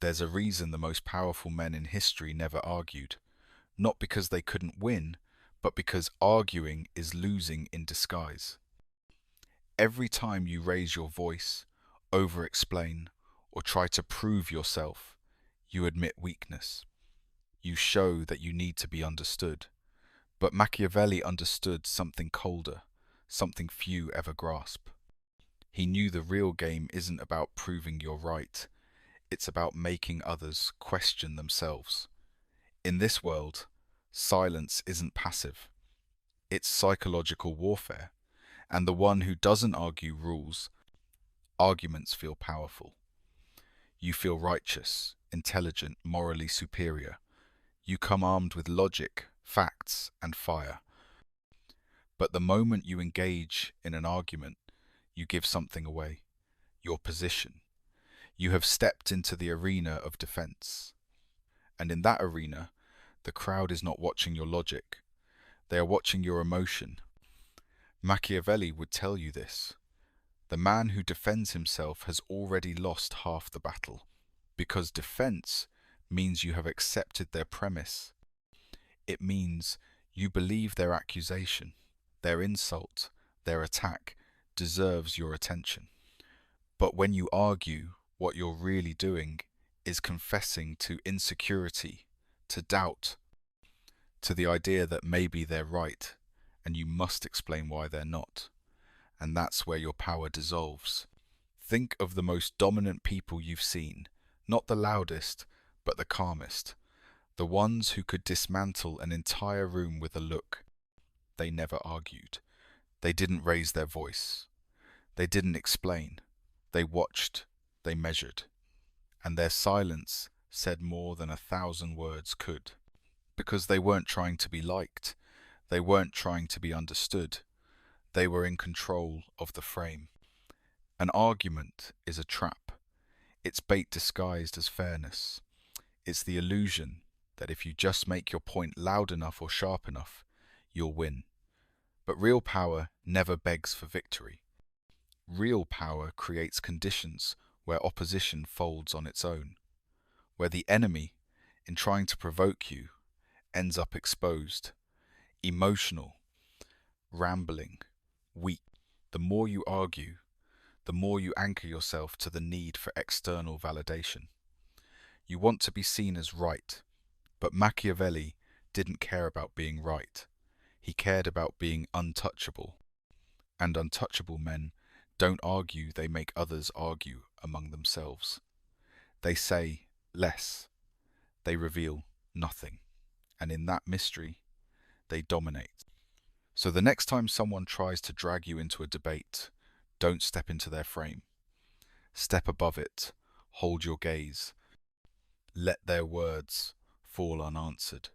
There's a reason the most powerful men in history never argued. Not because they couldn't win, but because arguing is losing in disguise. Every time you raise your voice, over-explain, or try to prove yourself, you admit weakness. You show that you need to be understood. But Machiavelli understood something colder, something few ever grasp. He knew the real game isn't about proving you're right. It's about making others question themselves. In this world, silence isn't passive. It's psychological warfare. And the one who doesn't argue rules. Arguments feel powerful. You feel righteous, intelligent, morally superior. You come armed with logic, facts, and fire. But the moment you engage in an argument, you give something away. Your position. You have stepped into the arena of defense. And in that arena, the crowd is not watching your logic. They are watching your emotion. Machiavelli would tell you this. The man who defends himself has already lost half the battle, because defense means you have accepted their premise. It means you believe their accusation, their insult, their attack deserves your attention. But when you argue, what you're really doing is confessing to insecurity, to doubt, to the idea that maybe they're right, and you must explain why they're not. And that's where your power dissolves. Think of the most dominant people you've seen, not the loudest, but the calmest. The ones who could dismantle an entire room with a look. They never argued. They didn't raise their voice. They didn't explain. They watched. They measured. And their silence said more than 1,000 words could. Because they weren't trying to be liked. They weren't trying to be understood. They were in control of the frame. An argument is a trap. It's bait disguised as fairness. It's the illusion that if you just make your point loud enough or sharp enough, you'll win. But real power never begs for victory. Real power creates conditions where opposition folds on its own, where the enemy, in trying to provoke you, ends up exposed, emotional, rambling, weak. The more you argue, the more you anchor yourself to the need for external validation. You want to be seen as right, but Machiavelli didn't care about being right. He cared about being untouchable. And untouchable men don't argue, they make others argue among themselves. They say less. They reveal nothing. And in that mystery, they dominate. So the next time someone tries to drag you into a debate, don't step into their frame. Step above it. Hold your gaze. Let their words fall unanswered.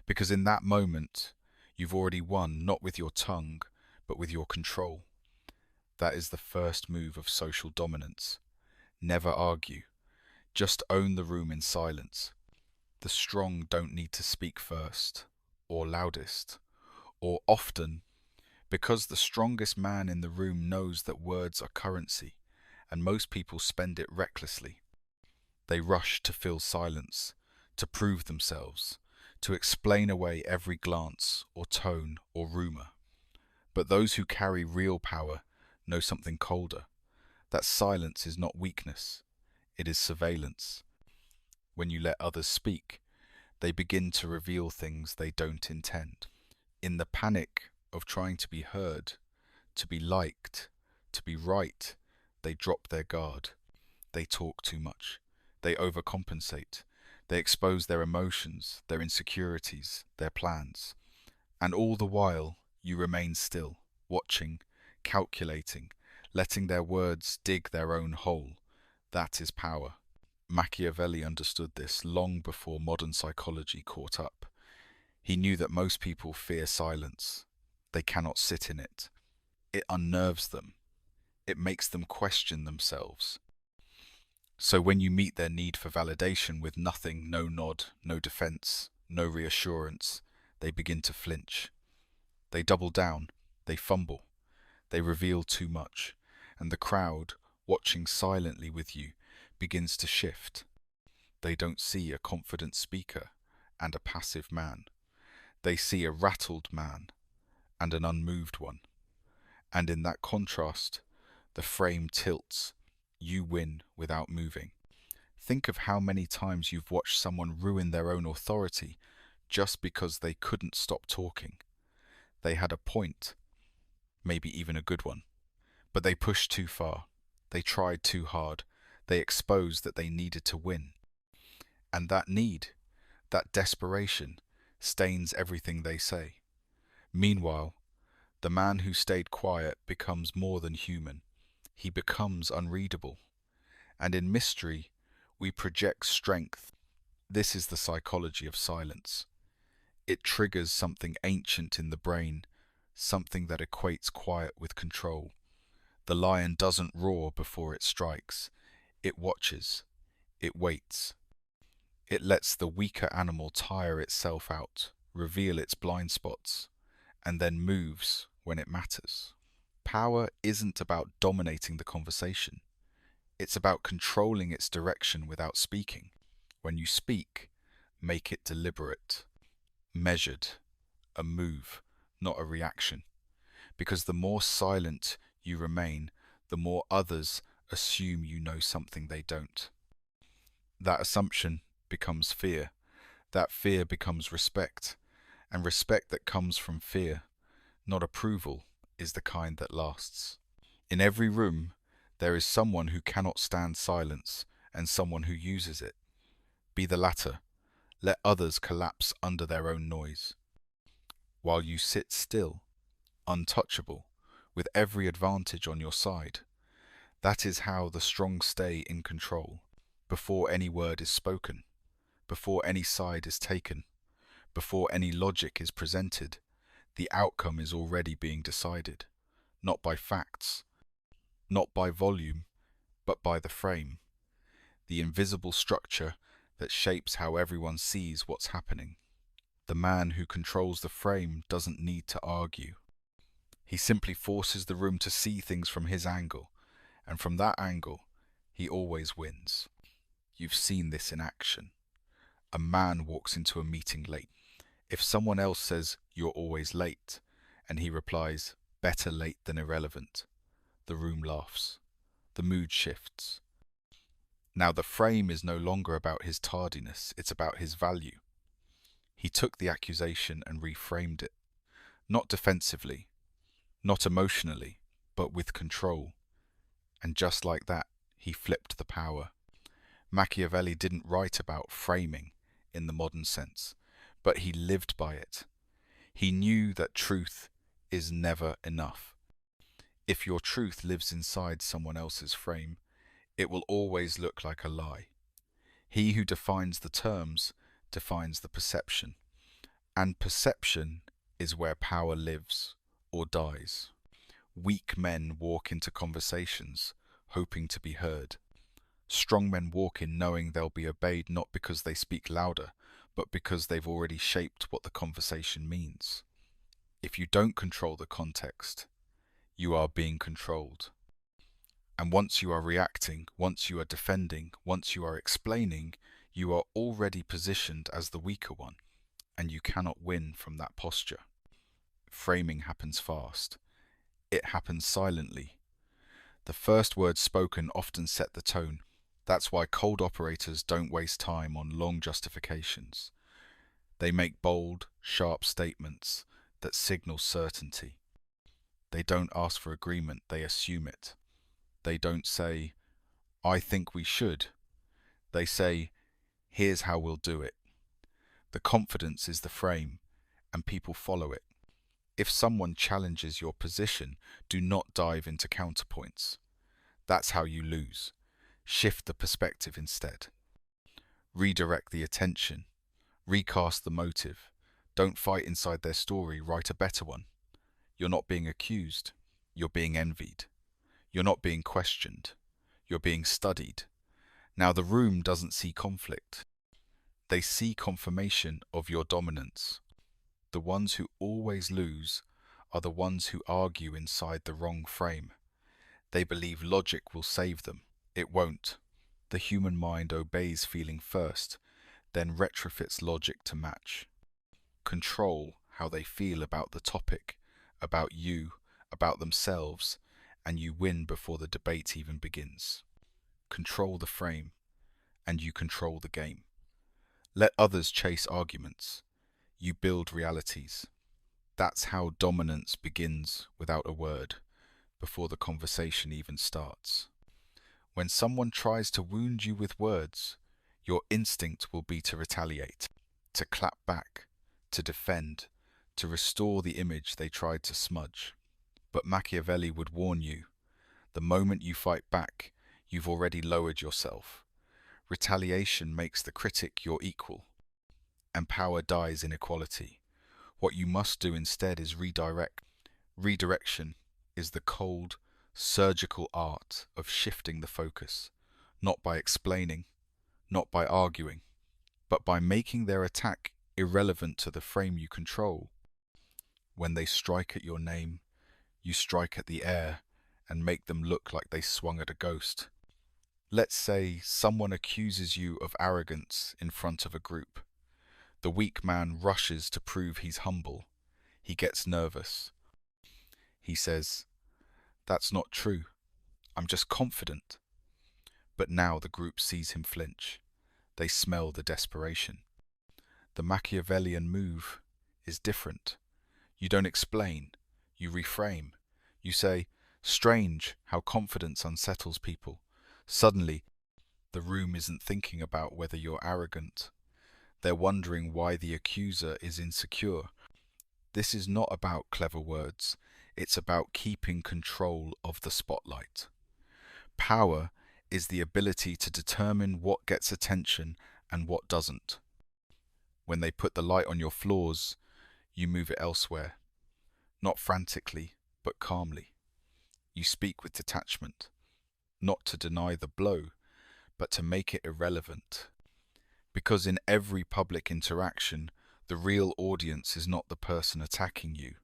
Because in that moment, you've already won, not with your tongue, but with your control. That is the first move of social dominance. Never argue. Just own the room in silence. The strong don't need to speak first, or loudest, or often, because the strongest man in the room knows that words are currency, and most people spend it recklessly. They rush to fill silence, to prove themselves, to explain away every glance or tone or rumor. But those who carry real power know something colder, that silence is not weakness, it is surveillance. When you let others speak, they begin to reveal things they don't intend. In the panic of trying to be heard, to be liked, to be right, they drop their guard. They talk too much. They overcompensate. They expose their emotions, their insecurities, their plans. And all the while, you remain still, watching, calculating, letting their words dig their own hole. That is power. Machiavelli understood this long before modern psychology caught up. He knew that most people fear silence. They cannot sit in it. It unnerves them. It makes them question themselves. So when you meet their need for validation with nothing, no nod, no defense, no reassurance, they begin to flinch. They double down. They fumble. They reveal too much. And the crowd, watching silently with you, begins to shift. they don't see a confident speaker and a passive man. They see a rattled man and an unmoved one. And in that contrast, the frame tilts. You win without moving. Think of how many times you've watched someone ruin their own authority just because they couldn't stop talking. They had a point, maybe even a good one, but they pushed too far. They tried too hard. They exposed that they needed to win. And that need, that desperation, stains everything they say. Meanwhile, the man who stayed quiet becomes more than human. He becomes unreadable. And in mystery, we project strength. This is the psychology of silence. It triggers something ancient in the brain, something that equates quiet with control. The lion doesn't roar before it strikes. It watches. It waits. It lets the weaker animal tire itself out, reveal its blind spots, and then moves when it matters. Power isn't about dominating the conversation. It's about controlling its direction without speaking. When you speak, make it deliberate, measured, a move, not a reaction. Because the more silent you remain, the more others assume you know something they don't. That assumption becomes fear. That fear becomes respect. And respect that comes from fear, not approval, is the kind that lasts. In every room, there is someone who cannot stand silence and someone who uses it. Be the latter. Let others collapse under their own noise. While you sit still, untouchable, with every advantage on your side. That is how the strong stay in control, before any word is spoken, before any side is taken, before any logic is presented. The outcome is already being decided, not by facts, not by volume, but by the frame, the invisible structure that shapes how everyone sees what's happening. The man who controls the frame doesn't need to argue. He simply forces the room to see things from his angle, and from that angle, he always wins. You've seen this in action. A man walks into a meeting late. If someone else says, "You're always late," and he replies, "Better late than irrelevant," the room laughs. The mood shifts. Now the frame is no longer about his tardiness, it's about his value. He took the accusation and reframed it, not defensively, not emotionally, but with control. And just like that, he flipped the power. Machiavelli didn't write about framing in the modern sense, but he lived by it. He knew that truth is never enough. If your truth lives inside someone else's frame, it will always look like a lie. He who defines the terms defines the perception. And perception is where power lives or dies. Weak men walk into conversations hoping to be heard. Strong men walk in knowing they'll be obeyed not because they speak louder, but because they've already shaped what the conversation means. If you don't control the context, you are being controlled. And once you are reacting, once you are defending, once you are explaining, you are already positioned as the weaker one, and you cannot win from that posture. Framing happens fast. It happens silently. The first words spoken often set the tone. That's why cold operators don't waste time on long justifications. They make bold, sharp statements that signal certainty. They don't ask for agreement, they assume it. They don't say, "I think we should." They say, "Here's how we'll do it." The confidence is the frame, and people follow it. If someone challenges your position, do not dive into counterpoints. That's how you lose. Shift the perspective instead. Redirect the attention. Recast the motive. Don't fight inside their story, write a better one. You're not being accused. You're being envied. You're not being questioned. You're being studied. Now the room doesn't see conflict. They see confirmation of your dominance. The ones who always lose are the ones who argue inside the wrong frame. They believe logic will save them. It won't. The human mind obeys feeling first, then retrofits logic to match. Control how they feel about the topic, about you, about themselves, and you win before the debate even begins. Control the frame, and you control the game. Let others chase arguments. You build realities. That's how dominance begins without a word, before the conversation even starts. When someone tries to wound you with words, your instinct will be to retaliate, to clap back, to defend, to restore the image they tried to smudge. But Machiavelli would warn you, the moment you fight back, you've already lowered yourself. Retaliation makes the critic your equal, and power dies in equality. What you must do instead is redirect. Redirection is the cold, surgical art of shifting the focus, not by explaining, not by arguing, but by making their attack irrelevant to the frame you control. When they strike at your name, you strike at the air and make them look like they swung at a ghost. Let's say someone accuses you of arrogance in front of a group. The weak man rushes to prove he's humble. He gets nervous. He says, "That's not true. I'm just confident." But now the group sees him flinch. They smell the desperation. The Machiavellian move is different. You don't explain. You reframe. You say, "Strange how confidence unsettles people." Suddenly, the room isn't thinking about whether you're arrogant. They're wondering why the accuser is insecure. This is not about clever words. It's about keeping control of the spotlight. Power is the ability to determine what gets attention and what doesn't. When they put the light on your flaws, you move it elsewhere. Not frantically, but calmly. You speak with detachment, not to deny the blow, but to make it irrelevant. Because in every public interaction, the real audience is not the person attacking you,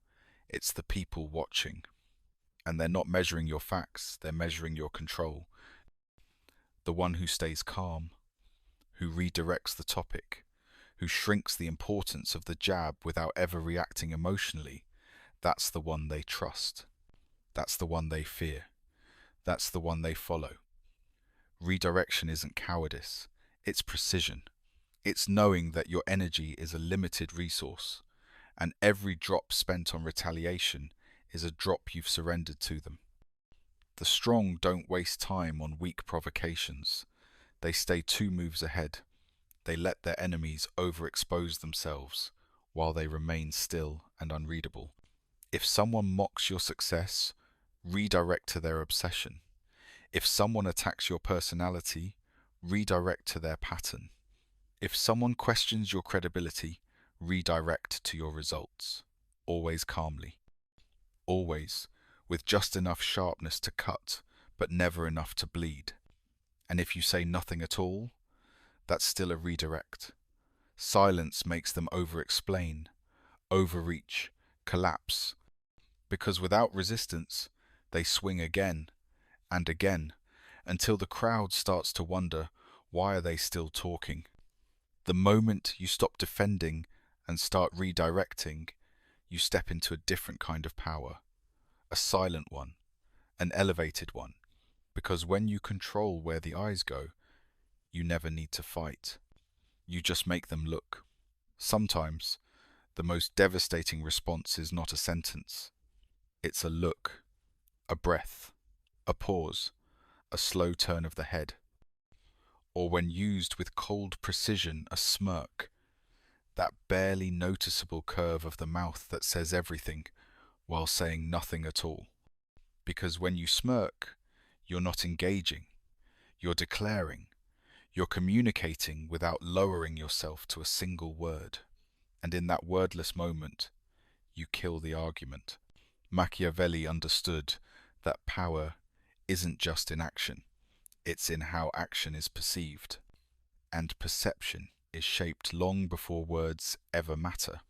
it's the people watching. And they're not measuring your facts, they're measuring your control. The one who stays calm, who redirects the topic, who shrinks the importance of the jab without ever reacting emotionally, that's the one they trust. That's the one they fear. That's the one they follow. Redirection isn't cowardice, it's precision. It's knowing that your energy is a limited resource, and every drop spent on retaliation is a drop you've surrendered to them. The strong don't waste time on weak provocations. They stay 2 moves ahead. They let their enemies overexpose themselves while they remain still and unreadable. If someone mocks your success, redirect to their obsession. If someone attacks your personality, redirect to their pattern. If someone questions your credibility, redirect to your results. Always calmly. Always with just enough sharpness to cut, but never enough to bleed. And if you say nothing at all, that's still a redirect. Silence makes them over-explain, overreach, collapse. Because without resistance, they swing again and again, until the crowd starts to wonder, why are they still talking? The moment you stop defending and start redirecting, you step into a different kind of power, a silent one, an elevated one, because when you control where the eyes go, you never need to fight. You just make them look. Sometimes, the most devastating response is not a sentence. It's a look, a breath, a pause, a slow turn of the head. Or when used with cold precision, a smirk, that barely noticeable curve of the mouth that says everything while saying nothing at all. Because when you smirk, you're not engaging, you're declaring, you're communicating without lowering yourself to a single word. And in that wordless moment, you kill the argument. Machiavelli understood that power isn't just in action, it's in how action is perceived. And perception is shaped long before words ever matter.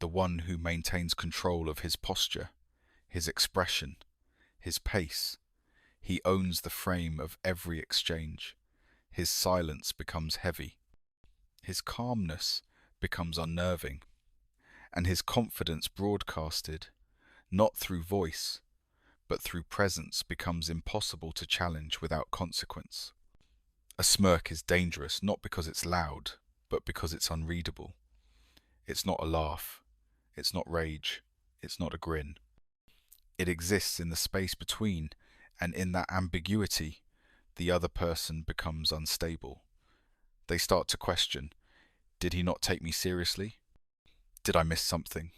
The one who maintains control of his posture, his expression, his pace, he owns the frame of every exchange. his silence becomes heavy, his calmness becomes unnerving, and his confidence broadcasted, not through voice, but through presence, becomes impossible to challenge without consequence. A smirk is dangerous not because it's loud, but because it's unreadable. It's not a laugh, it's not rage, it's not a grin. It exists in the space between, and in that ambiguity, the other person becomes unstable. They start to question, did he not take me seriously? Did I miss something?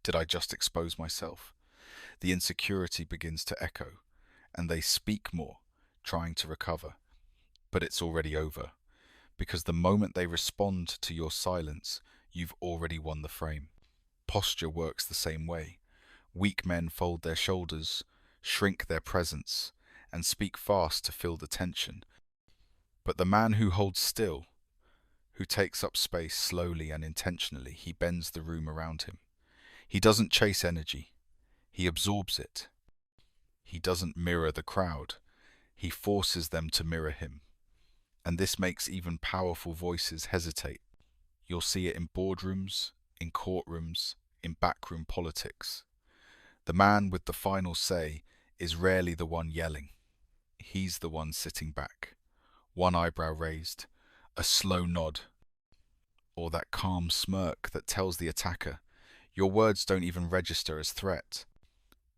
Did I just expose myself? The insecurity begins to echo, and they speak more, trying to recover. But it's already over, because the moment they respond to your silence, you've already won the frame. Posture works the same way. Weak men fold their shoulders, shrink their presence, and speak fast to fill the tension. But the man who holds still, who takes up space slowly and intentionally, he bends the room around him. He doesn't chase energy, he absorbs it. He doesn't mirror the crowd, he forces them to mirror him. And this makes even powerful voices hesitate. You'll see it in boardrooms, in courtrooms, in backroom politics. The man with the final say is rarely the one yelling. He's the one sitting back, one eyebrow raised, a slow nod, or that calm smirk that tells the attacker, your words don't even register as threat.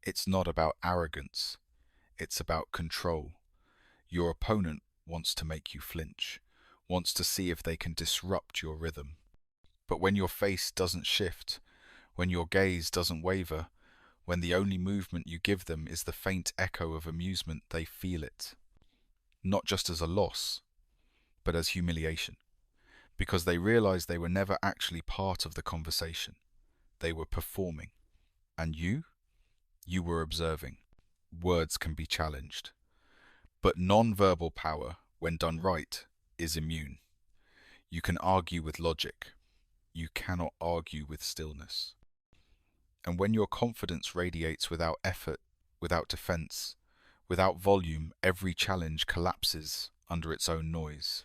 It's not about arrogance, it's about control. Your opponent wants to make you flinch, wants to see if they can disrupt your rhythm. But when your face doesn't shift, when your gaze doesn't waver, when the only movement you give them is the faint echo of amusement, they feel it. Not just as a loss, but as humiliation. Because they realize they were never actually part of the conversation. They were performing. And you? You were observing. Words can be challenged. But non-verbal power, when done right, is immune. You can argue with logic. You cannot argue with stillness. And when your confidence radiates without effort, without defense, without volume, every challenge collapses under its own noise.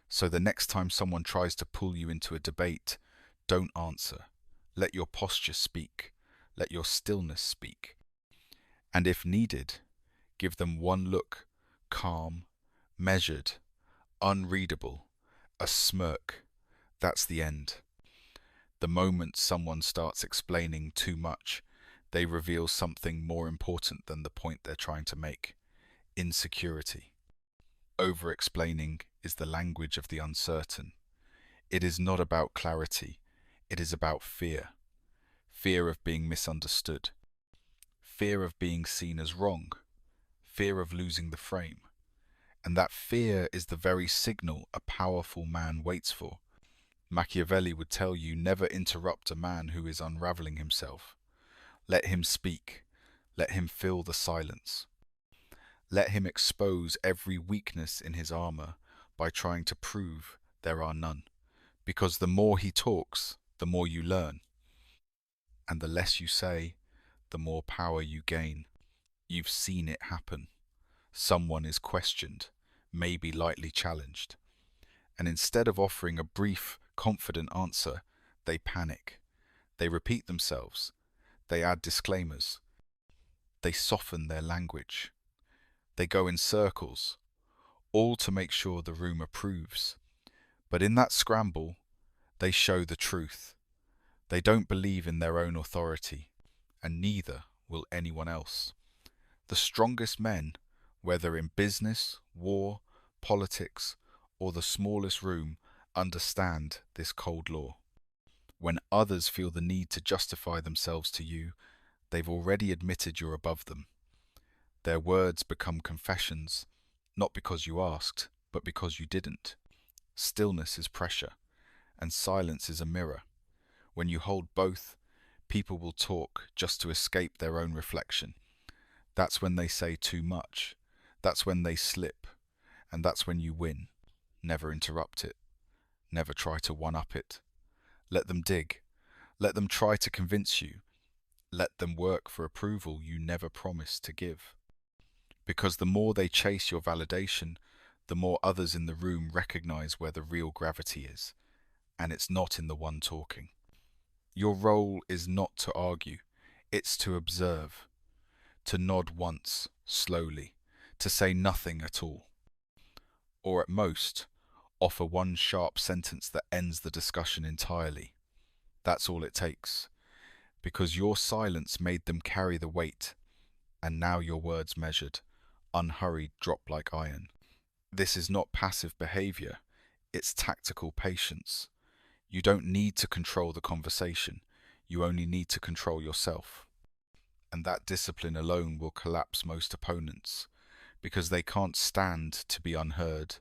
So the next time someone tries to pull you into a debate, don't answer. Let your posture speak. Let your stillness speak. And if needed, give them one look, calm, measured, unreadable, a smirk. That's the end. The moment someone starts explaining too much, they reveal something more important than the point they're trying to make: insecurity. Over-explaining is the language of the uncertain. It is not about clarity, it is about fear. Fear of being misunderstood. Fear of being seen as wrong. Fear of losing the frame. And that fear is the very signal a powerful man waits for. Machiavelli would tell you, never interrupt a man who is unraveling himself. Let him speak. Let him fill the silence. Let him expose every weakness in his armor by trying to prove there are none. Because the more he talks, the more you learn. And the less you say, the more power you gain. You've seen it happen. Someone is questioned, maybe lightly challenged. And instead of offering a brief, confident answer, they panic. They repeat themselves. They add disclaimers. They soften their language. They go in circles, all to make sure the room approves. But in that scramble, they show the truth. They don't believe in their own authority, and neither will anyone else. The strongest men, whether in business, war, politics, or the smallest room, understand this cold law. When others feel the need to justify themselves to you, they've already admitted you're above them. Their words become confessions, not because you asked, but because you didn't. Stillness is pressure, and silence is a mirror. When you hold both, people will talk just to escape their own reflection. That's when they say too much. That's when they slip. And that's when you win. Never interrupt it. Never try to one-up it. Let them dig. Let them try to convince you. Let them work for approval you never promised to give. Because the more they chase your validation, the more others in the room recognize where the real gravity is, and it's not in the one talking. Your role is not to argue, it's to observe, to nod once, slowly, to say nothing at all, or at most, offer one sharp sentence that ends the discussion entirely. That's all it takes, because your silence made them carry the weight, and now your words measured, unhurried, drop like iron. This is not passive behavior, it's tactical patience. You don't need to control the conversation, you only need to control yourself. And that discipline alone will collapse most opponents, because they can't stand to be unheard,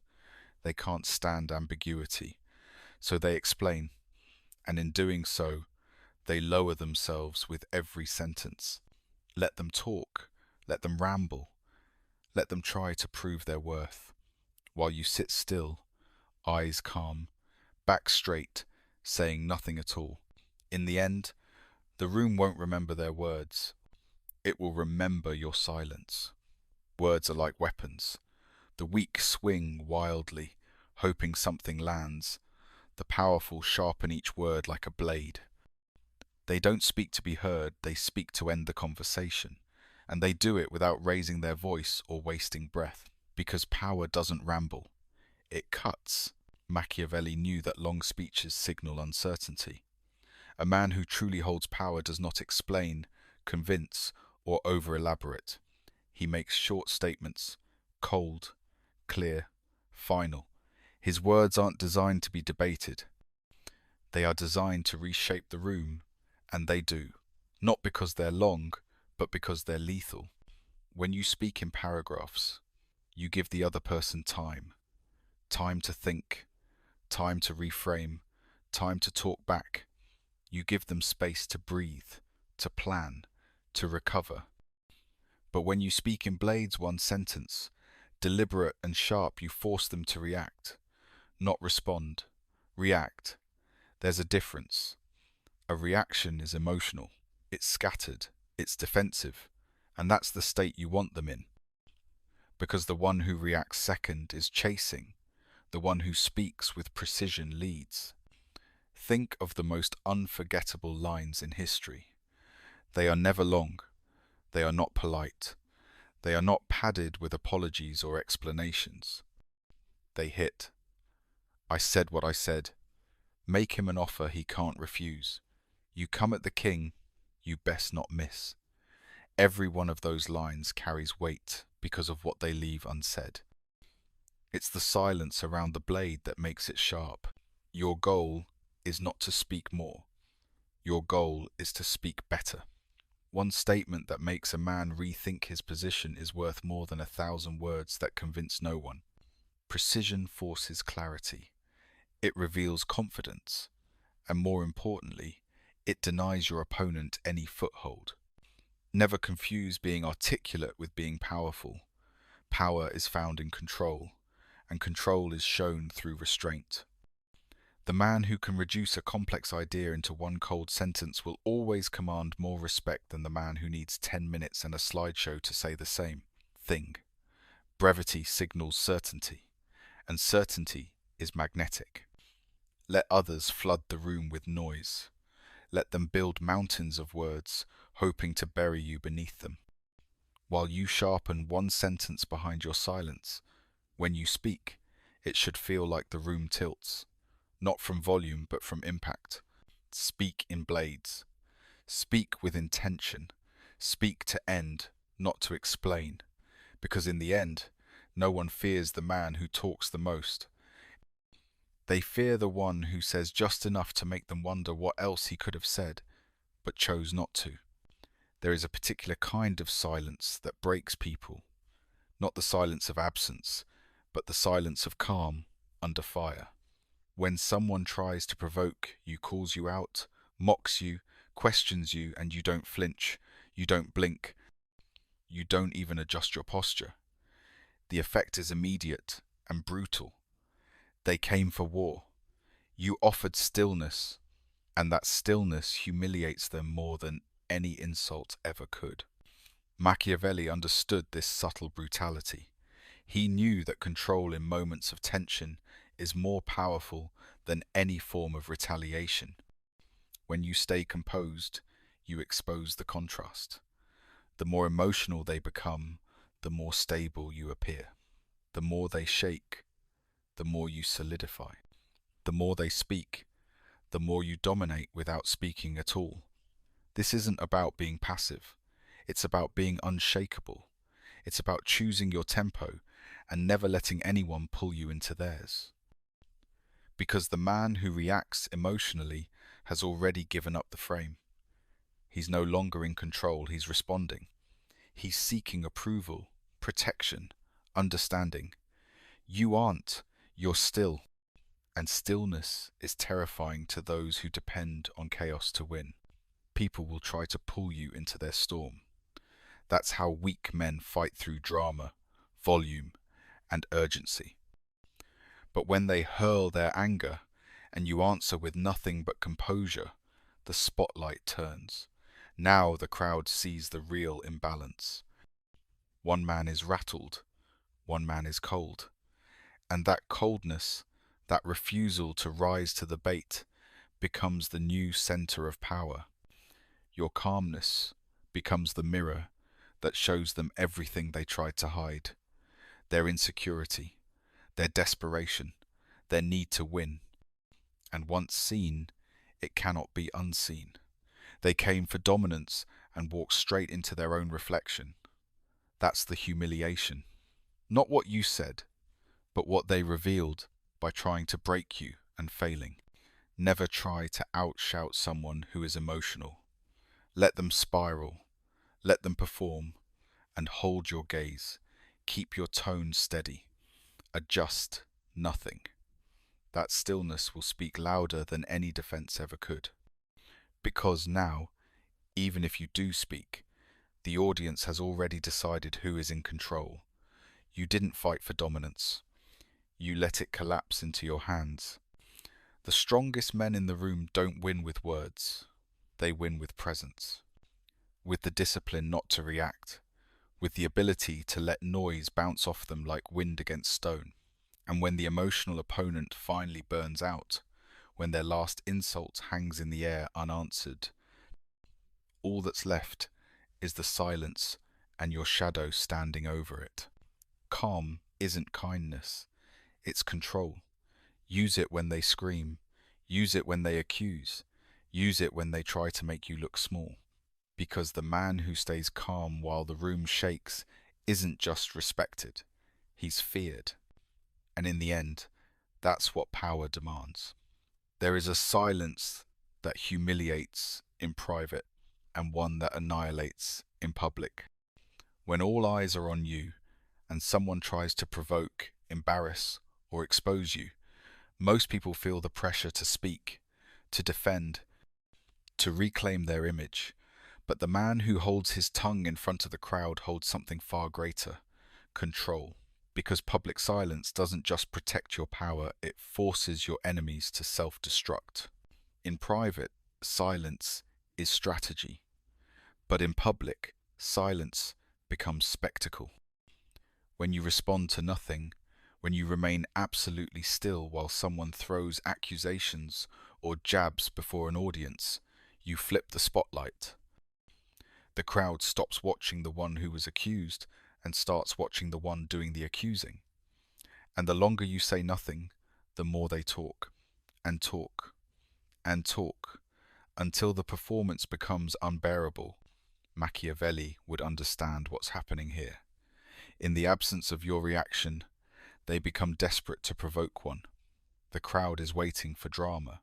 they can't stand ambiguity, so they explain, and in doing so, they lower themselves with every sentence. Let them talk, let them ramble, let them try to prove their worth, while you sit still, eyes calm, back straight, saying nothing at all. In the end, the room won't remember their words. It will remember your silence. Words are like weapons. The weak swing wildly, hoping something lands. The powerful sharpen each word like a blade. They don't speak to be heard, they speak to end the conversation. And they do it without raising their voice or wasting breath. Because power doesn't ramble. It cuts. Machiavelli knew that long speeches signal uncertainty. A man who truly holds power does not explain, convince, or over-elaborate. He makes short statements, cold, clear, final. His words aren't designed to be debated. They are designed to reshape the room, and they do. Not because they're long, but because they're lethal. When you speak in paragraphs, you give the other person time. Time to think, time to reframe, time to talk back. You give them space to breathe, to plan, to recover. But when you speak in blades, one sentence, deliberate and sharp, you force them to react. Not respond. React. There's a difference. A reaction is emotional. It's scattered. It's defensive. And that's the state you want them in. Because the one who reacts second is chasing. The one who speaks with precision leads. Think of the most unforgettable lines in history. They are never long. They are not polite. They are not padded with apologies or explanations. They hit. I said what I said. Make him an offer he can't refuse. You come at the king, you best not miss. Every one of those lines carries weight because of what they leave unsaid. It's the silence around the blade that makes it sharp. Your goal is not to speak more. Your goal is to speak better. One statement that makes a man rethink his position is worth more than 1,000 words that convince no one. Precision forces clarity. It reveals confidence. And more importantly, it denies your opponent any foothold. Never confuse being articulate with being powerful. Power is found in control, and control is shown through restraint. The man who can reduce a complex idea into one cold sentence will always command more respect than the man who needs 10 minutes and a slideshow to say the same thing. Brevity signals certainty, and certainty is magnetic. Let others flood the room with noise. Let them build mountains of words, hoping to bury you beneath them. While you sharpen one sentence behind your silence, when you speak, it should feel like the room tilts. Not from volume, but from impact. Speak in blades. Speak with intention. Speak to end, not to explain. Because in the end, no one fears the man who talks the most. They fear the one who says just enough to make them wonder what else he could have said, but chose not to. There is a particular kind of silence that breaks people. Not the silence of absence, but the silence of calm under fire. When someone tries to provoke you, calls you out, mocks you, questions you, and you don't flinch, you don't blink, you don't even adjust your posture. The effect is immediate and brutal. They came for war. You offered stillness, and that stillness humiliates them more than any insult ever could. Machiavelli understood this subtle brutality. He knew that control in moments of tension is more powerful than any form of retaliation. When you stay composed, you expose the contrast. The more emotional they become, the more stable you appear. The more they shake, the more you solidify. The more they speak, the more you dominate without speaking at all. This isn't about being passive. It's about being unshakable. It's about choosing your tempo and never letting anyone pull you into theirs. Because the man who reacts emotionally has already given up the frame. He's no longer in control, he's responding. He's seeking approval, protection, understanding. You aren't, you're still. And stillness is terrifying to those who depend on chaos to win. People will try to pull you into their storm. That's how weak men fight through drama, volume, and urgency. But when they hurl their anger, and you answer with nothing but composure, the spotlight turns. Now the crowd sees the real imbalance. One man is rattled, one man is cold. And that coldness, that refusal to rise to the bait, becomes the new center of power. Your calmness becomes the mirror that shows them everything they tried to hide. Their insecurity, their desperation, their need to win. And once seen, it cannot be unseen. They came for dominance and walked straight into their own reflection. That's the humiliation. Not what you said, but what they revealed by trying to break you and failing. Never try to outshout someone who is emotional. Let them spiral, let them perform, and hold your gaze. Keep your tone steady. Adjust nothing. That stillness will speak louder than any defense ever could. Because now, even if you do speak, the audience has already decided who is in control. You didn't fight for dominance. You let it collapse into your hands. The strongest men in the room don't win with words. They win with presence. With the discipline not to react. With the ability to let noise bounce off them like wind against stone. And when the emotional opponent finally burns out, when their last insult hangs in the air unanswered, all that's left is the silence and your shadow standing over it. Calm isn't kindness, it's control. Use it when they scream, use it when they accuse, use it when they try to make you look small. Because the man who stays calm while the room shakes isn't just respected, he's feared. And in the end, that's what power demands. There is a silence that humiliates in private and one that annihilates in public. When all eyes are on you and someone tries to provoke, embarrass, or expose you, most people feel the pressure to speak, to defend, to reclaim their image. But the man who holds his tongue in front of the crowd holds something far greater: control. Because public silence doesn't just protect your power, it forces your enemies to self-destruct. In private, silence is strategy. But in public, silence becomes spectacle. When you respond to nothing, when you remain absolutely still while someone throws accusations or jabs before an audience, you flip the spotlight. The crowd stops watching the one who was accused and starts watching the one doing the accusing. And the longer you say nothing, the more they talk, and talk, and talk, until the performance becomes unbearable. Machiavelli would understand what's happening here. In the absence of your reaction, they become desperate to provoke one. The crowd is waiting for drama,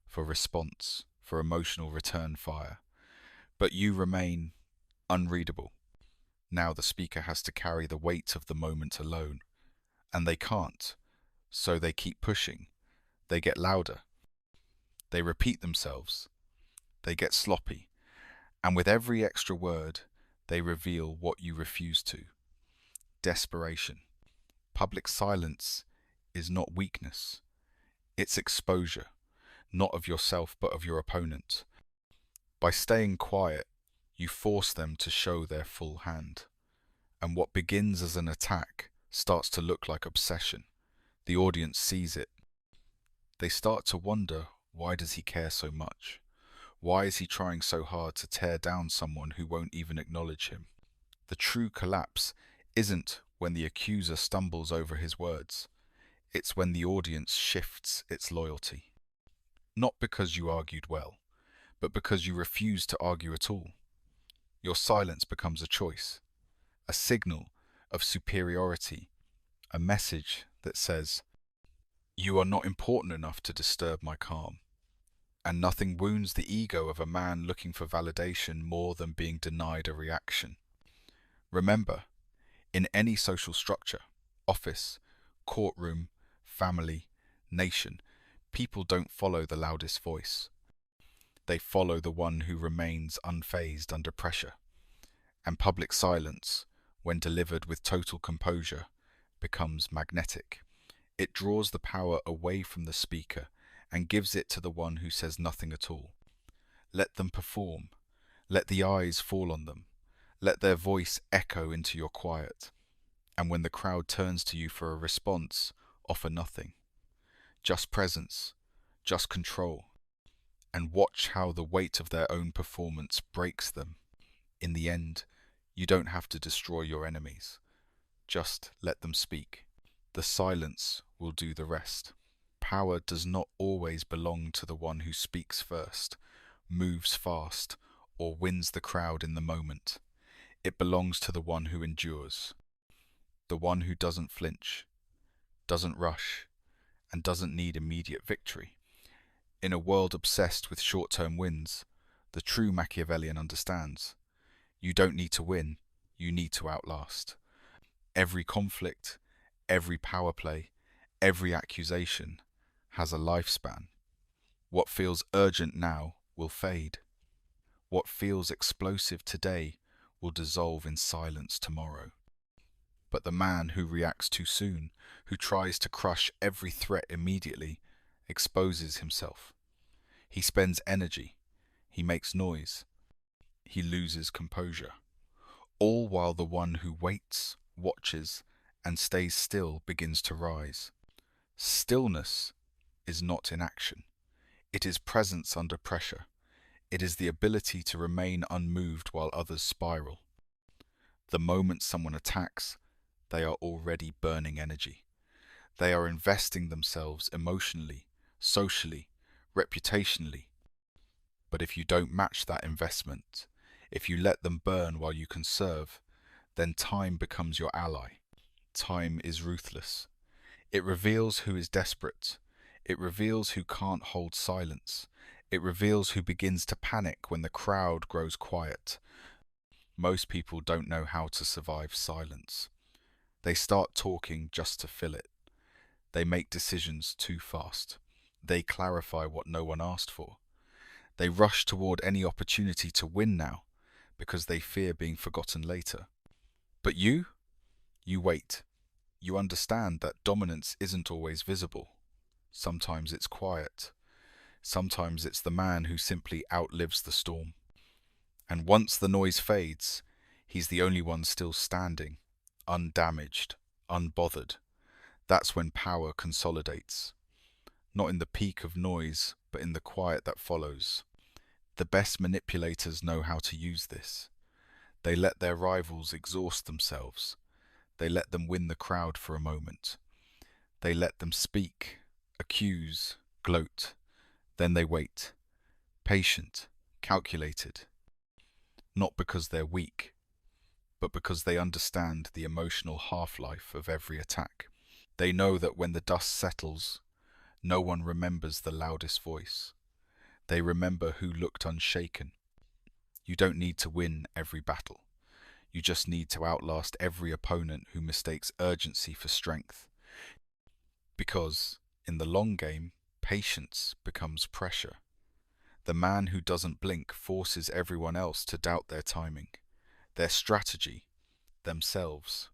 for response, for emotional return fire. But you remain unreadable. Now the speaker has to carry the weight of the moment alone. And they can't, so they keep pushing. They get louder. They repeat themselves. They get sloppy. And with every extra word, they reveal what you refuse to. Desperation. Public silence is not weakness. It's exposure, not of yourself but of your opponent. By staying quiet, you force them to show their full hand. And what begins as an attack starts to look like obsession. The audience sees it. They start to wonder, why does he care so much? Why is he trying so hard to tear down someone who won't even acknowledge him? The true collapse isn't when the accuser stumbles over his words. It's when the audience shifts its loyalty. Not because you argued well, but because you refuse to argue at all. Your silence becomes a choice, a signal of superiority, a message that says, "You are not important enough to disturb my calm." And nothing wounds the ego of a man looking for validation more than being denied a reaction. Remember, in any social structure, office, courtroom, family, nation, people don't follow the loudest voice. They follow the one who remains unfazed under pressure. And public silence, when delivered with total composure, becomes magnetic. It draws the power away from the speaker and gives it to the one who says nothing at all. Let them perform. Let the eyes fall on them. Let their voice echo into your quiet. And when the crowd turns to you for a response, offer nothing. Just presence, just control. And watch how the weight of their own performance breaks them. In the end, you don't have to destroy your enemies. Just let them speak. The silence will do the rest. Power does not always belong to the one who speaks first, moves fast, or wins the crowd in the moment. It belongs to the one who endures, the one who doesn't flinch, doesn't rush, and doesn't need immediate victory. In a world obsessed with short-term wins, the true Machiavellian understands. You don't need to win, you need to outlast. Every conflict, every power play, every accusation has a lifespan. What feels urgent now will fade. What feels explosive today will dissolve in silence tomorrow. But the man who reacts too soon, who tries to crush every threat immediately, exposes himself. He spends energy, he makes noise, he loses composure. All while the one who waits, watches, and stays still begins to rise. Stillness is not inaction. It is presence under pressure. It is the ability to remain unmoved while others spiral. The moment someone attacks, they are already burning energy. They are investing themselves emotionally, socially, reputationally. But if you don't match that investment, if you let them burn while you conserve, then time becomes your ally. Time is ruthless. It reveals who is desperate. It reveals who can't hold silence. It reveals who begins to panic when the crowd grows quiet. Most people don't know how to survive silence. They start talking just to fill it. They make decisions too fast. They clarify what no one asked for. They rush toward any opportunity to win now because they fear being forgotten later. But you wait. You understand that dominance isn't always visible. Sometimes it's quiet. Sometimes it's the man who simply outlives the storm. And once the noise fades, he's the only one still standing, undamaged, unbothered. That's when power consolidates. Not in the peak of noise, but in the quiet that follows. The best manipulators know how to use this. They let their rivals exhaust themselves. They let them win the crowd for a moment. They let them speak, accuse, gloat. Then they wait, patient, calculated. Not because they're weak, but because they understand the emotional half-life of every attack. They know that when the dust settles, no one remembers the loudest voice. They remember who looked unshaken. You don't need to win every battle. You just need to outlast every opponent who mistakes urgency for strength. Because, in the long game, patience becomes pressure. The man who doesn't blink forces everyone else to doubt their timing, their strategy, themselves.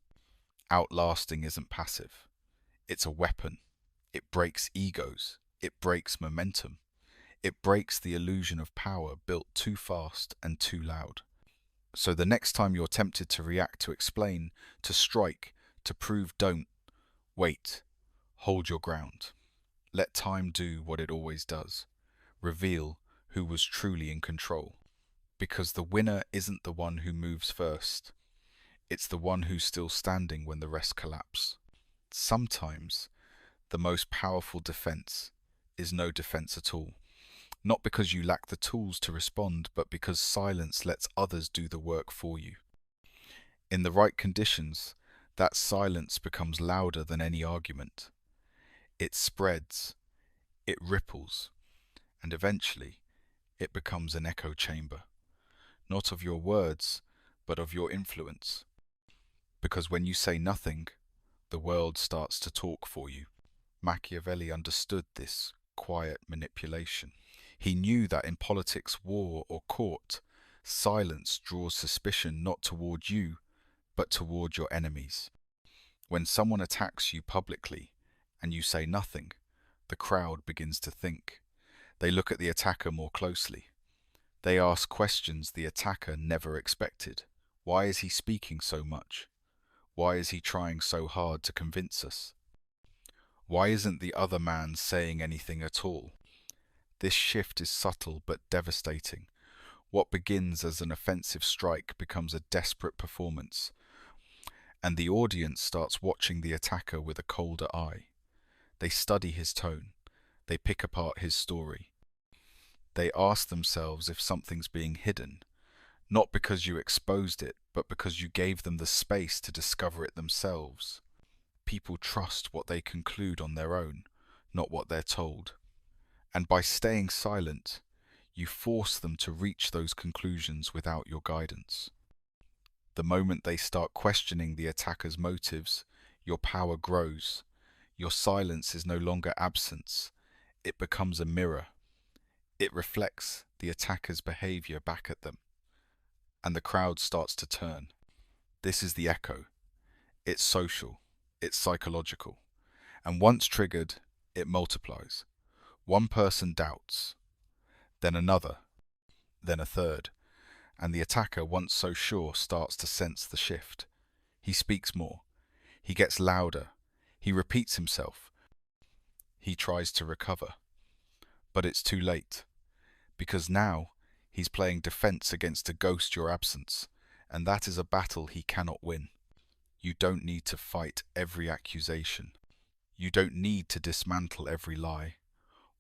Outlasting isn't passive. It's a weapon. It breaks egos. It breaks momentum. It breaks the illusion of power built too fast and too loud. So the next time you're tempted to react, to explain, to strike, To prove don't. Wait. Hold your ground. Let time do what it always does. Reveal who was truly in control. Because the winner isn't the one who moves first. It's the one who's still standing when the rest collapse. Sometimes the most powerful defense is no defense at all. Not because you lack the tools to respond, but because silence lets others do the work for you. In the right conditions, that silence becomes louder than any argument. It spreads, it ripples, and eventually it becomes an echo chamber. Not of your words, but of your influence. Because when you say nothing, the world starts to talk for you. Machiavelli understood this quiet manipulation. He knew that in politics, war, or court, silence draws suspicion not toward you, but toward your enemies. When someone attacks you publicly and you say nothing, the crowd begins to think. They look at the attacker more closely. They ask questions the attacker never expected. Why is he speaking so much? Why is he trying so hard to convince us? Why isn't the other man saying anything at all? This shift is subtle but devastating. What begins as an offensive strike becomes a desperate performance, and the audience starts watching the attacker with a colder eye. They study his tone. They pick apart his story. They ask themselves if something's being hidden, not because you exposed it, but because you gave them the space to discover it themselves. People trust what they conclude on their own, not what they're told. And by staying silent, you force them to reach those conclusions without your guidance. The moment they start questioning the attacker's motives, your power grows. Your silence is no longer absence. It becomes a mirror. It reflects the attacker's behavior back at them. And the crowd starts to turn. This is the echo. It's social. It's psychological. And once triggered, it multiplies. One person doubts, then another, then a third. And the attacker, once so sure, starts to sense the shift. He speaks more. He gets louder. He repeats himself. He tries to recover. But it's too late. Because now he's playing defense against a ghost your absence, and that is a battle he cannot win. You don't need to fight every accusation. You don't need to dismantle every lie.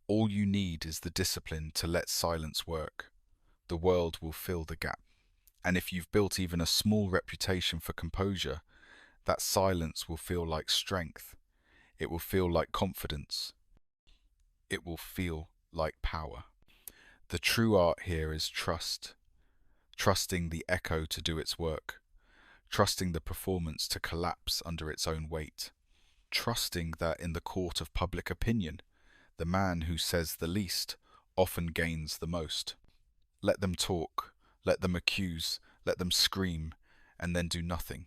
All you need is the discipline to let silence work. The world will fill the gap. And if you've built even a small reputation for composure, that silence will feel like strength. It will feel like confidence. It will feel like power. The true art here is trust. Trusting the echo to do its work. Trusting the performance to collapse under its own weight. Trusting that in the court of public opinion, the man who says the least often gains the most. Let them talk, let them accuse, let them scream, and then do nothing.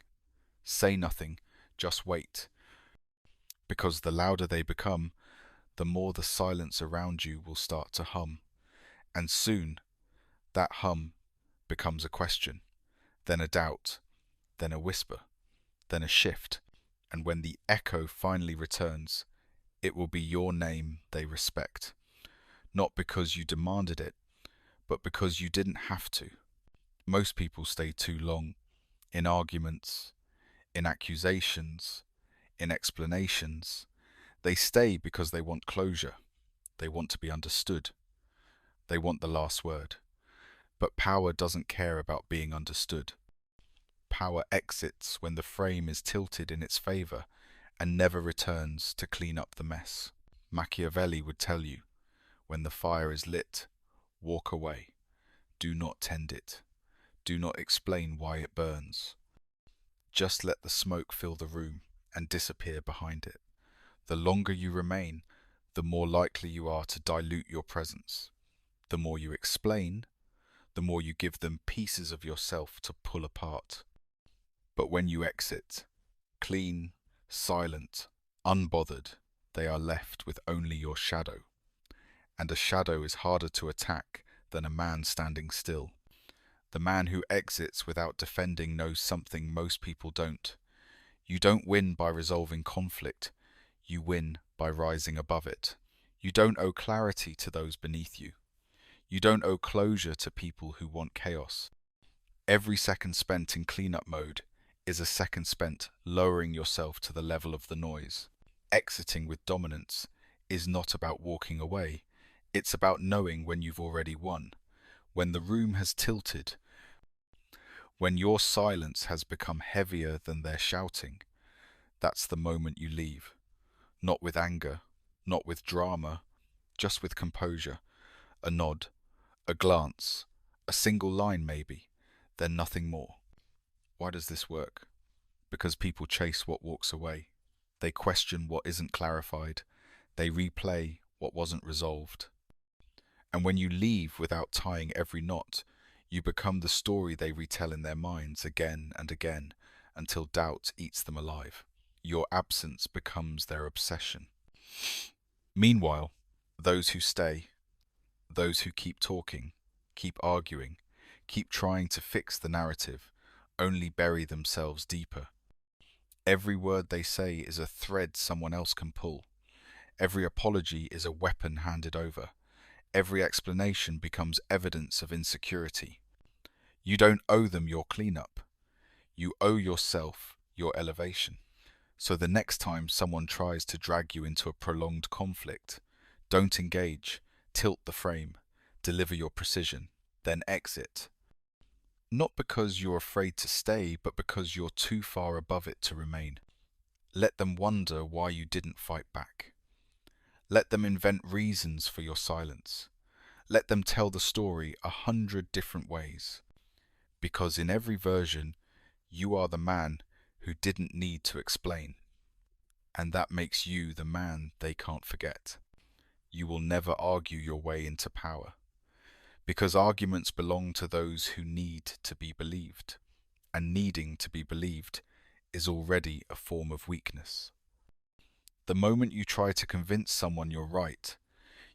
Say nothing, just wait. Because the louder they become, the more the silence around you will start to hum. And soon, that hum becomes a question, then a doubt, then a whisper, then a shift. And when the echo finally returns, it will be your name they respect. Not because you demanded it, but because you didn't have to. Most people stay too long, in arguments, in accusations, in explanations. They stay because they want closure. They want to be understood. They want the last word. But power doesn't care about being understood. Power exits when the frame is tilted in its favor and never returns to clean up the mess. Machiavelli would tell you, when the fire is lit, walk away. Do not tend it. Do not explain why it burns. Just let the smoke fill the room and disappear behind it. The longer you remain, the more likely you are to dilute your presence. The more you explain, the more you give them pieces of yourself to pull apart. But when you exit, clean, silent, unbothered, they are left with only your shadow. And a shadow is harder to attack than a man standing still. The man who exits without defending knows something most people don't. You don't win by resolving conflict, you win by rising above it. You don't owe clarity to those beneath you. You don't owe closure to people who want chaos. Every second spent in cleanup mode is a second spent lowering yourself to the level of the noise. Exiting with dominance is not about walking away. It's about knowing when you've already won, when the room has tilted, when your silence has become heavier than their shouting. That's the moment you leave. Not with anger, not with drama, just with composure. A nod, a glance, a single line maybe, then nothing more. Why does this work? Because people chase what walks away. They question what isn't clarified. They replay what wasn't resolved. And when you leave without tying every knot, you become the story they retell in their minds again and again until doubt eats them alive. Your absence becomes their obsession. Meanwhile, those who stay, those who keep talking, keep arguing, keep trying to fix the narrative, only bury themselves deeper. Every word they say is a thread someone else can pull. Every apology is a weapon handed over. Every explanation becomes evidence of insecurity. You don't owe them your cleanup. You owe yourself your elevation. So the next time someone tries to drag you into a prolonged conflict, don't engage, tilt the frame, deliver your precision, then exit. Not because you're afraid to stay, but because you're too far above it to remain. Let them wonder why you didn't fight back. Let them invent reasons for your silence. Let them tell the story 100 different ways. Because in every version, you are the man who didn't need to explain. And that makes you the man they can't forget. You will never argue your way into power. Because arguments belong to those who need to be believed. And needing to be believed is already a form of weakness. The moment you try to convince someone you're right,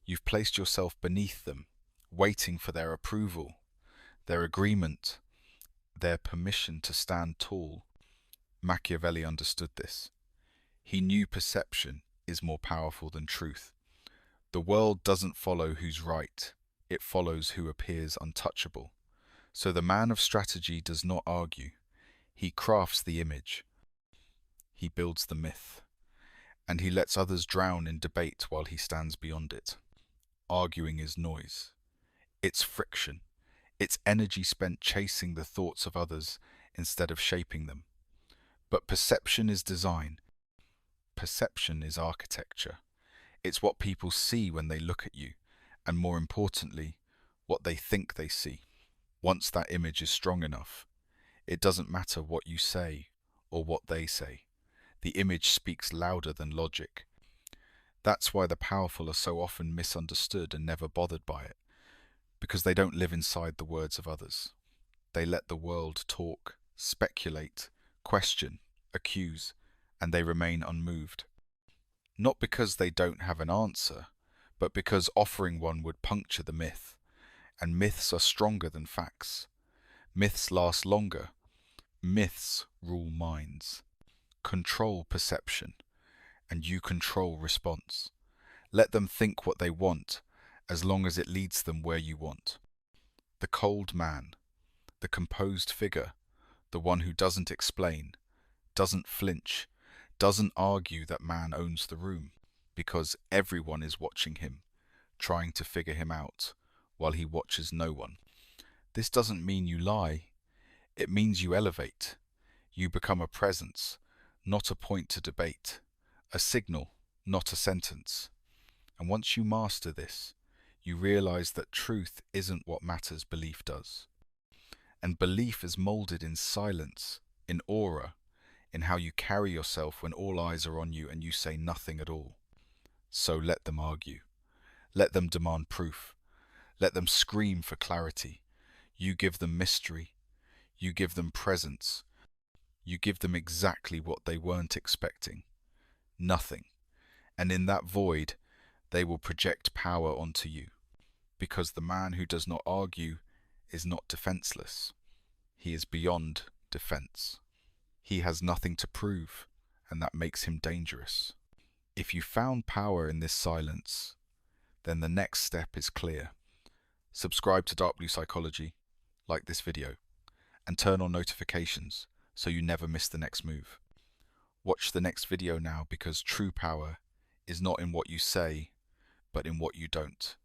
you've placed yourself beneath them, waiting for their approval, their agreement, their permission to stand tall. Machiavelli understood this. He knew perception is more powerful than truth. The world doesn't follow who's right, it follows who appears untouchable. So the man of strategy does not argue. He crafts the image. He builds the myth. And he lets others drown in debate while he stands beyond it. Arguing is noise. It's friction. It's energy spent chasing the thoughts of others instead of shaping them. But perception is design. Perception is architecture. It's what people see when they look at you, and more importantly, what they think they see. Once that image is strong enough, it doesn't matter what you say or what they say. The image speaks louder than logic. That's why the powerful are so often misunderstood and never bothered by it, because they don't live inside the words of others. They let the world talk, speculate, question, accuse, and they remain unmoved. Not because they don't have an answer, but because offering one would puncture the myth. And myths are stronger than facts. Myths last longer. Myths rule minds. Control perception, and you control response. Let them think what they want, as long as it leads them where you want. The cold man, the composed figure, the one who doesn't explain, doesn't flinch, doesn't argue that man owns the room, because everyone is watching him, trying to figure him out, while he watches no one. This doesn't mean you lie. It means you elevate. You become a presence, not a point to debate, a signal, not a sentence. And once you master this, you realize that truth isn't what matters, belief does. And belief is molded in silence, in aura, in how you carry yourself when all eyes are on you and you say nothing at all. So let them argue. Let them demand proof. Let them scream for clarity. You give them mystery. You give them presence. You give them exactly what they weren't expecting. Nothing. And in that void, they will project power onto you. Because the man who does not argue is not defenseless. He is beyond defense. He has nothing to prove, and that makes him dangerous. If you found power in this silence, then the next step is clear. Subscribe to Dark Blue Psychology, like this video, and turn on notifications so you never miss the next move. Watch the next video now, because true power is not in what you say, but in what you don't.